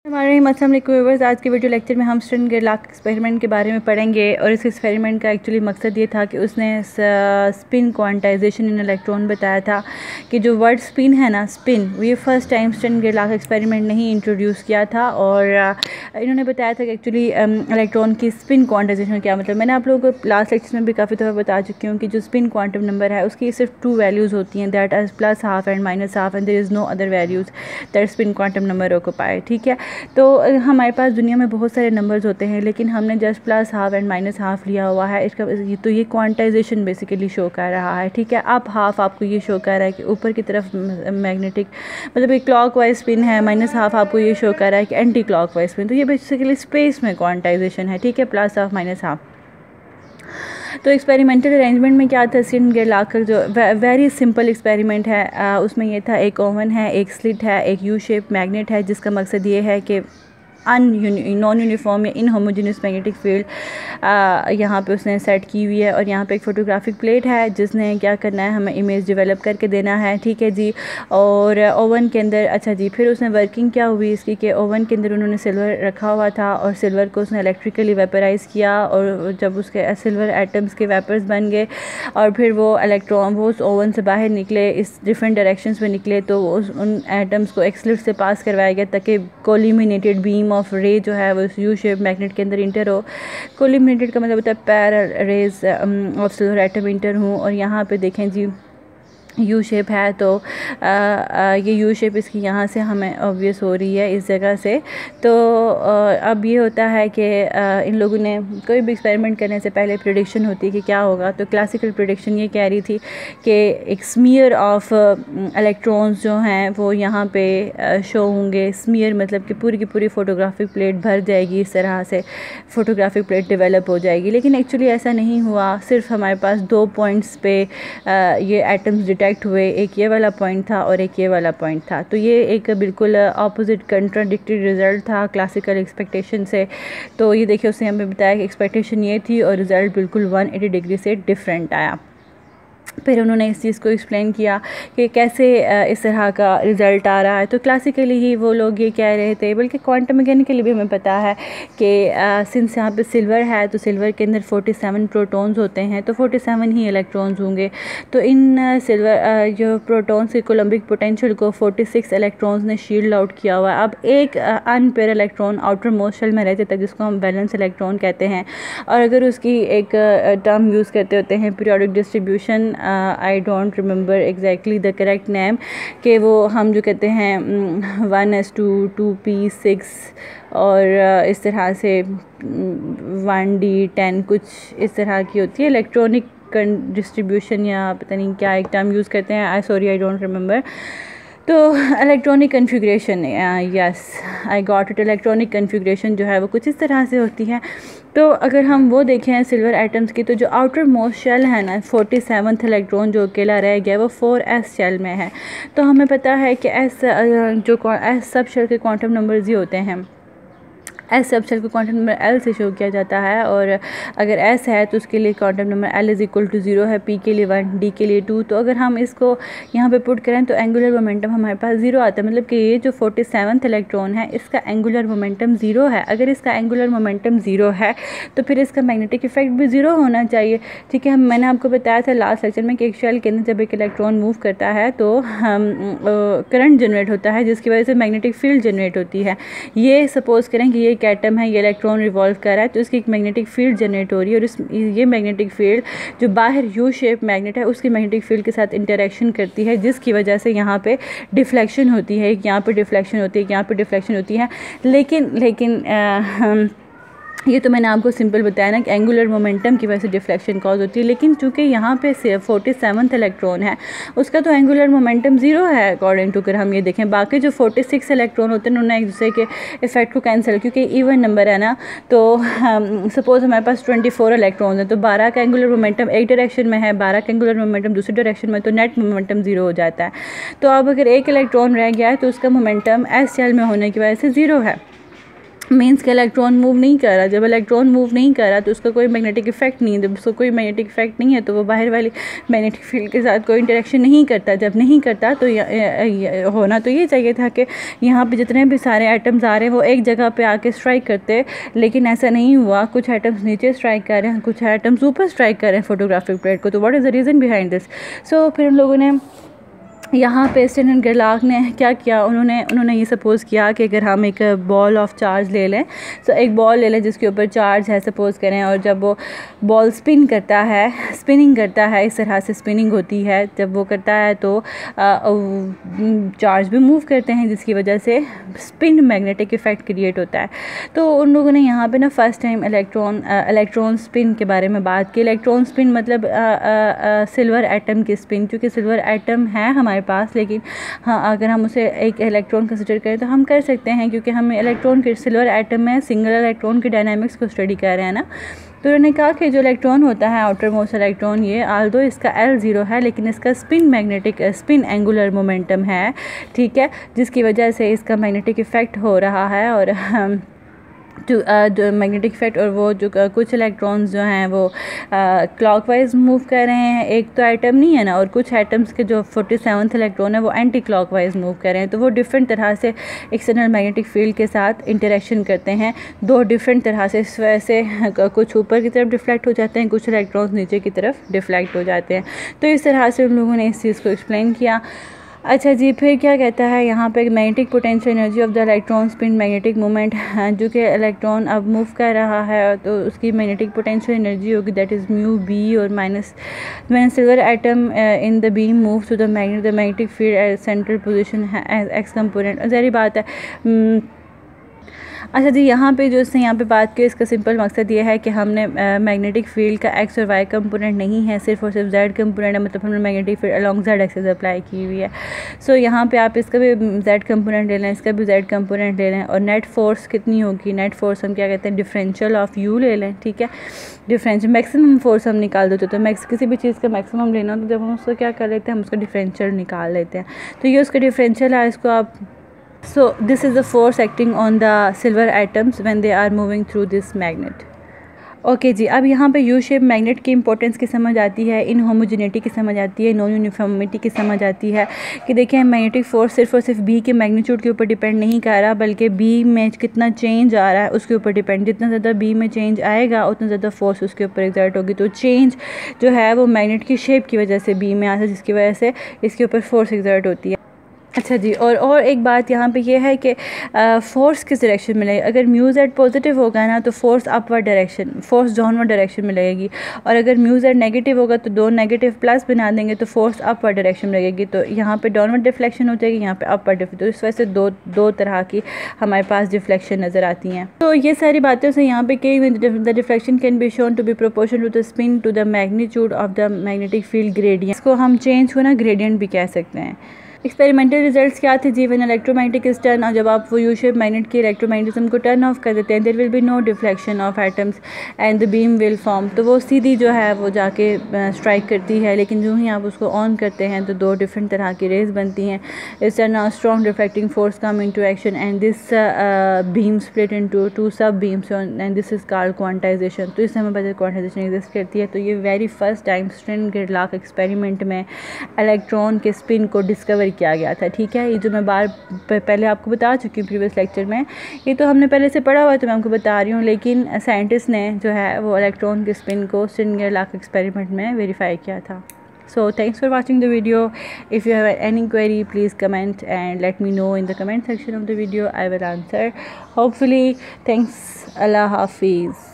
हमारे अस्सलाम वालेकुम व्यूअर्स, आज के वीडियो लेक्चर में हम स्टर्न-गेरलाक एक्सपेरिमेंट के बारे में पढ़ेंगे। और इस एक्सपेरिमेंट का एक्चुअली मकसद ये था कि उसने स्पिन क्वांटाइजेशन इन इलेक्ट्रॉन बताया था कि जो वर्ड स्पिन है ना, स्पिन, ये फ़र्स्ट टाइम स्टर्न-गेरलाक एक्सपेरिमेंट ने ही इंट्रोड्यूस किया था। और इन्होंने बताया था कि एक्चुअली इलेक्ट्रॉन की स्पिन क्वांटाइजेशन क्या मतलब। मैंने आप लोगों को लास्ट लेक्चर में भी काफ़ी दफ़ा बता चुकी हूँ कि जो स्पिन क्वांटम नंबर है उसकी सिर्फ 2 वैल्यूज़ होती हैं, that is +½ and -½ and there is no other values that spin quantum number occupy. ठीक है, तो हमारे पास दुनिया में बहुत सारे नंबर्स होते हैं, लेकिन हमने जस्ट +½ एंड -½ लिया हुआ है। इसका तो ये क्वांटाइजेशन बेसिकली शो कर रहा है। ठीक है, अब हाफ आपको ये शो कर रहा है कि ऊपर की तरफ मैग्नेटिक मतलब एक क्लॉकवाइज स्पिन है, -½ आपको ये शो कर रहा है कि एंटी क्लॉकवाइज स्पिन। तो ये बेसिकली स्पेस में क्वांटाइजेशन है। ठीक है, +½ -½ तो एक्सपेरिमेंटल अरेंजमेंट में क्या था, स्टर्न-गेरलाक का जो वेरी सिंपल एक्सपेरिमेंट है, उसमें ये था, एक ओवन है, एक स्लिट है, एक यू शेप मैग्नेट है, जिसका मकसद ये है कि नॉन यूनिफॉर्म या इनहोमोजेनियस मैग्नेटिक फील्ड यहाँ पे उसने सेट की हुई है। और यहाँ पे एक फ़ोटोग्राफिक प्लेट है जिसने क्या करना है, हमें इमेज डेवलप करके देना है। ठीक है जी, और ओवन के अंदर, अच्छा जी, फिर उसने वर्किंग क्या हुई इसकी कि ओवन के अंदर उन्होंने सिल्वर रखा हुआ था और सिल्वर को उसने इलेक्ट्रिकली वेपराइज़ किया, और जब उसके सिल्वर एटम्स के वेपर्स बन गए और फिर वो इलेक्ट्रॉन वो उस ओवन से बाहर निकले, इस डिफरेंट डायरेक्शंस में निकले, तो उन एटम्स को एक स्लिट से पास करवाया गया ताकि कोलिमिनेटेड बीम ऑफ रे जो है वो इस यू शेप मैग्नेट के अंदर इंटर हो। कोलिमिनेटेड का मतलब होता है parallel raise of silver atom inter हूँ। और यहाँ पे देखें जी, यू शेप है, तो ये यू शेप इसकी यहाँ से हमें ऑब्वियस हो रही है इस जगह से। तो अब ये होता है कि इन लोगों ने कोई भी एक्सपेरिमेंट करने से पहले प्रेडिक्शन होती है कि क्या होगा। तो क्लासिकल प्रेडिक्शन ये कह रही थी कि एक स्मीयर ऑफ इलेक्ट्रॉन्स जो हैं वो यहाँ पे शो होंगे। स्मीयर मतलब कि पूरी की पूरी फ़ोटोग्राफिक प्लेट भर जाएगी, इस तरह से फ़ोटोग्राफिक प्लेट डेवलप हो जाएगी। लेकिन एक्चुअली ऐसा नहीं हुआ, सिर्फ हमारे पास 2 पॉइंट्स पे ये एटम्स डिटेक्ट हुए, एक ये वाला पॉइंट था और एक ये वाला पॉइंट था। तो ये एक बिल्कुल ऑपोजिट कंट्राडिक्टरी रिज़ल्ट था क्लासिकल एक्सपेक्टेशन से। तो ये देखिए, उसने हमें बताया कि एक्सपेक्टेशन ये थी और रिज़ल्ट बिल्कुल 180 डिग्री से डिफरेंट आया। फिर उन्होंने इस चीज़ को एक्सप्लेन किया कि कैसे इस तरह का रिज़ल्ट आ रहा है। तो क्लासिकली ही वो लोग ये कह रहे थे, बल्कि क्वांटम मैकेनिकली भी हमें पता है कि सिंस यहाँ पे सिल्वर है तो सिल्वर के अंदर 47 प्रोटॉन्स होते हैं, तो 47 ही इलेक्ट्रॉन्स होंगे। तो इन सिल्वर जो प्रोटॉन्स के कोलम्बिक पोटेंशियल को 46 इलेक्ट्रॉन्स ने शील्ड आउट किया हुआ है। अब एक unpair electron outer most shell में रह जाता है जिसको हम वैलेंस इलेक्ट्रॉन कहते हैं। और अगर उसकी एक टर्म यूज़ करते होते हैं periodic distribution, I don't remember exactly the correct name, कि वो हम जो कहते हैं 1s2 2p6 और इस तरह से 1d10 कुछ इस तरह की होती है इलेक्ट्रॉनिक डिस्ट्रीब्यूशन, या पता नहीं क्या एक टर्म यूज़ करते हैं, आई डोंट रिमेंबर। तो electronic configuration, yes I got it, electronic configuration जो है वो कुछ इस तरह से होती है। तो अगर हम वो देखें सिल्वर एटम्स की, तो जो आउटर मोस्ट शेल है ना, 47th इलेक्ट्रॉन जो अकेला रह गया वो 4s शेल में है। तो हमें पता है कि एस सब शेल के क्वांटम नंबर्स ही होते हैं। एस सब शेल को क्वांटम नंबर एल से शो किया जाता है, और अगर एस है तो उसके लिए क्वांटम नंबर एल = 0 है, पी के लिए 1, डी के लिए 2। तो अगर हम इसको यहाँ पे पुट करें तो एंगुलर मोमेंटम हमारे पास 0 आता है, मतलब कि ये जो 47th इलेक्ट्रॉन है इसका एंगुलर मोमेंटम 0 है। अगर इसका एंगुलर मोमेंटम 0 है तो फिर इसका मैग्नेटिक इफेक्ट भी 0 होना चाहिए। ठीक है, मैंने आपको बताया था लास्ट लेक्चर में कि एक शेल के अंदर जब एक इलेक्ट्रॉन मूव करता है तो करंट जनरेट होता है, जिसकी वजह से मैग्नेटिक फील्ड जनरेट होती है। ये सपोज़ करें कि ये एक एटम है, ये इलेक्ट्रॉन रिवॉल्व कर रहा है, तो इसकी एक मैग्नेटिक फील्ड जनरेट हो रही है, और ये मैग्नेटिक फील्ड जो बाहर यू शेप मैग्नेट है उसकी मैग्नेटिक फील्ड के साथ इंटरेक्शन करती है, जिसकी वजह से यहाँ पे डिफ्लेक्शन होती है, यहाँ पे डिफ्लेक्शन होती है, यहाँ पे डिफ्लेक्शन होती है। लेकिन ये तो मैंने आपको सिंपल बताया ना कि एंगुलर मोमेंटम की वजह से डिफ्लेक्शन कॉज होती है। लेकिन चूंकि यहाँ पे 47th इलेक्ट्रॉन है उसका तो एंगुलर मोमेंटम 0 है अकॉर्डिंग टू। अगर हम ये देखें बाकी जो 46 इलेक्ट्रॉन होते हैं उन्होंने एक दूसरे के इफेक्ट को कैंसिल, क्योंकि इवन नंबर है ना, तो सपोज़ हमारे पास 24 इलेक्ट्रॉन है, तो 12 का एंगुलर मोमेंटम एक डायरेक्शन में है, 12 का एंगुलर मोमेंटम दूसरी डायरेक्शन में, तो नेट मोमेंटम 0 हो जाता है। तो अब अगर एक इलेक्ट्रॉन रह गया है तो उसका मोमेंटम एस शेल में होने की वजह से 0 है। मीन्स कि इलेक्ट्रॉन मूव नहीं कर रहा। जब इलेक्ट्रॉन मूव नहीं कर रहा तो उसका कोई मैग्नेटिक इफेक्ट नहीं है। जब उसका कोई मैग्नेटिक इफेक्ट नहीं है तो वो बाहर वाली मैग्नेटिक फील्ड के साथ कोई इंटरेक्शन नहीं करता। जब नहीं करता तो होना तो ये चाहिए था कि यहाँ पे जितने भी सारे एटम्स आ रहे हैं वो एक जगह पे आके स्ट्राइक करते, लेकिन ऐसा नहीं हुआ। कुछ एटम्स नीचे स्ट्राइक कर रहे हैं, कुछ एटम्स ऊपर स्ट्राइक कर रहे हैं फोटोग्राफिक प्लेट को। तो what is the reason behind this? So फिर हम लोगों ने यहाँ पे स्टैन एंड गेरलाक ने क्या किया, उन्होंने ये सपोज़ किया कि अगर हम एक बॉल ऑफ चार्ज ले लें, तो एक बॉल ले लें जिसके ऊपर चार्ज है सपोज़ करें, और जब वो बॉल स्पिनिंग करता है, इस तरह से स्पिनिंग होती है, जब वो करता है तो चार्ज भी मूव करते हैं, जिसकी वजह से स्पिन मैग्नेटिक इफ़ेक्ट क्रिएट होता है। तो उन लोगों ने यहाँ पे ना फर्स्ट टाइम इलेक्ट्रॉन स्पिन के बारे में बात की। इलेक्ट्रॉन स्पिन मतलब सिल्वर एटम की स्पिन, क्योंकि सिल्वर एटम है हमारे पास, लेकिन हाँ अगर हम उसे एक इलेक्ट्रॉन कंसिडर करें तो हम कर सकते हैं, क्योंकि हम इलेक्ट्रॉन के सिल्वर एटम में सिंगल इलेक्ट्रॉन के डायनामिक्स को स्टडी कर रहे हैं ना। तो उन्होंने कहा कि जो इलेक्ट्रॉन होता है आउटर मोस्ट इलेक्ट्रॉन, ये आल्दो इसका L0 है, लेकिन इसका स्पिन एंगुलर मोमेंटम है, ठीक है, जिसकी वजह से इसका मैग्नेटिक इफ़ेक्ट हो रहा है। और जो मैग्नेटिक इफेक्ट, और वो जो कुछ इलेक्ट्रॉन्स जो हैं वो क्लॉकवाइज मूव कर रहे हैं, एक तो एटम नहीं है ना, और कुछ एटम्स के जो 47th इलेक्ट्रॉन है वो एंटी क्लॉकवाइज मूव कर रहे हैं। तो वो डिफरेंट तरह से एक्सटर्नल मैग्नेटिक फील्ड के साथ इंटरेक्शन करते हैं, दो डिफरेंट तरह से। इस वजह से कुछ ऊपर की तरफ डिफ्लेक्ट हो जाते हैं, कुछ इलेक्ट्रॉन्स नीचे की तरफ डिफ्लेक्ट हो जाते हैं। तो इस तरह से उन लोगों ने इस चीज़ को एक्सप्लेन किया। अच्छा जी, फिर क्या कहता है यहाँ पे magnetic potential energy of the electron spin magnetic moment, जो कि इलेक्ट्रॉन अब मूव कर रहा है तो उसकी मैग्नेटिक पोटेंशियल एनर्जी होगी, दैट इज़ म्यू बी, और minus when silver atom in the beam move to the magnetic field at central position X component. ज़ाहिर बात है। अच्छा जी, यहाँ पे जो इसने यहाँ पे बात की, इसका सिंपल मकसद ये है कि हमने मैग्नेटिक फील्ड का एक्स और वाई कंपोनेंट नहीं है, सिर्फ और सिर्फ जेड कंपोनेंट है, मतलब हमने magnetic field along Z axis apply की हुई है। सो यहाँ पे आप इसका भी जेड कंपोनेंट ले लें, इसका भी जेड कंपोनेंट ले लें, और नेट फोर्स कितनी होगी, नेट फोर्स हम क्या कहते हैं, डिफरेंशियल ऑफ यू ले लें, ठीक है। डिफरेंशियल मैक्सिमम फोर्स हम निकाल देते, तो किसी भी चीज़ का मैक्सिमम लेना तो जब हम उसको क्या कर लेते हैं, हम उसका डिफरेंशियल निकाल लेते हैं। तो ये उसका डिफरेंशियल है, इसको आप So this is the force acting on the silver atoms when they are moving through this magnet. Okay जी, अब यहाँ पे यू शेप मैग्नेट की इंपॉर्टेंस की समझ आती है, इनहोमोजेनिटी की समझ आती है, नॉन यूनिफॉर्मिटी की समझ आती है कि देखिए मैग्नेटिक फोर्स सिर्फ और सिर्फ बी के मैग्नीट्यूड के ऊपर डिपेंड नहीं कर रहा, बल्कि बी में कितना चेंज आ रहा है उसके ऊपर डिपेंड। जितना ज़्यादा बी में चेंज आएगा उतना ज़्यादा फोर्स उसके ऊपर एक्सर्ट होगी। तो चेंज जो है वो मैग्नेट की शेप की वजह से बी में आता है, जिसकी वजह से इसके ऊपर फोर्स एक्सर्ट होती है। अच्छा जी, और एक बात यहाँ पे ये है कि फोर्स किस डायरेक्शन में लगेगी। अगर म्यू जेड पॉजिटिव होगा ना तो force upward direction, force downward direction में लगेगी, और अगर म्यू जेड नेगेटिव होगा तो दो नेगेटिव प्लस बना देंगे तो फोर्स अपवर्ड डायरेक्शन में लगेगी। तो यहाँ पे डाउनवर्ड डिफ्लेक्शन हो जाएगी, यहाँ पे अपवर्ड डिफ्लेक्शन। तो इस वजह से दो तरह की हमारे पास डिफ्लेक्शन नज़र आती हैं। तो ये सारी बातें से यहाँ पे कई the deflection can be shown to be proportional to the spin to the magnitude of the magnetic field gradient. इसको हम चेंज को ना ग्रेडियंट भी कह सकते हैं। एक्सपेरिमेंटल रिजल्ट्स क्या थे जी, व्हेन इलेक्ट्रोमैग्नेटिक इज टर्न, और जब आप वो यू शेप मैग्नेट की इलेक्ट्रोमैग्नेटिज्म को टर्न ऑफ कर देते हैं, there will be no deflection of atoms and the beam will form. तो वो सीधी जो है वो जाके स्ट्राइक करती है, लेकिन जो ही आप उसको ऑन करते हैं तो दो डिफरेंट तरह की रेज बनती हैं। इस turn strong reflecting force come into action and this beam split into two sub beams and this is called quantisation. तो इस समय पर क्वांटाइजेशन एग्जिस्ट करती है। तो ये वेरी फर्स्ट टाइम स्टर्न गेरलाक एक्सपेरिमेंट में इलेक्ट्रॉन के स्पिन को डिस्कवर किया गया था, ठीक है। ये जो मैं पहले आपको बता चुकी हूँ प्रीवियस लेक्चर में, ये तो हमने पहले से पढ़ा हुआ है तो मैं आपको बता रही हूँ, लेकिन साइंटिस्ट ने जो है वो इलेक्ट्रॉन के स्पिन को स्टर्न गेरलाक एक्सपेरिमेंट में वेरीफाई किया था। So thanks for watching the video. If you have any query, please comment and let me know in the comment section of the video. I will answer. Hopefully, thanks. Allah Hafiz.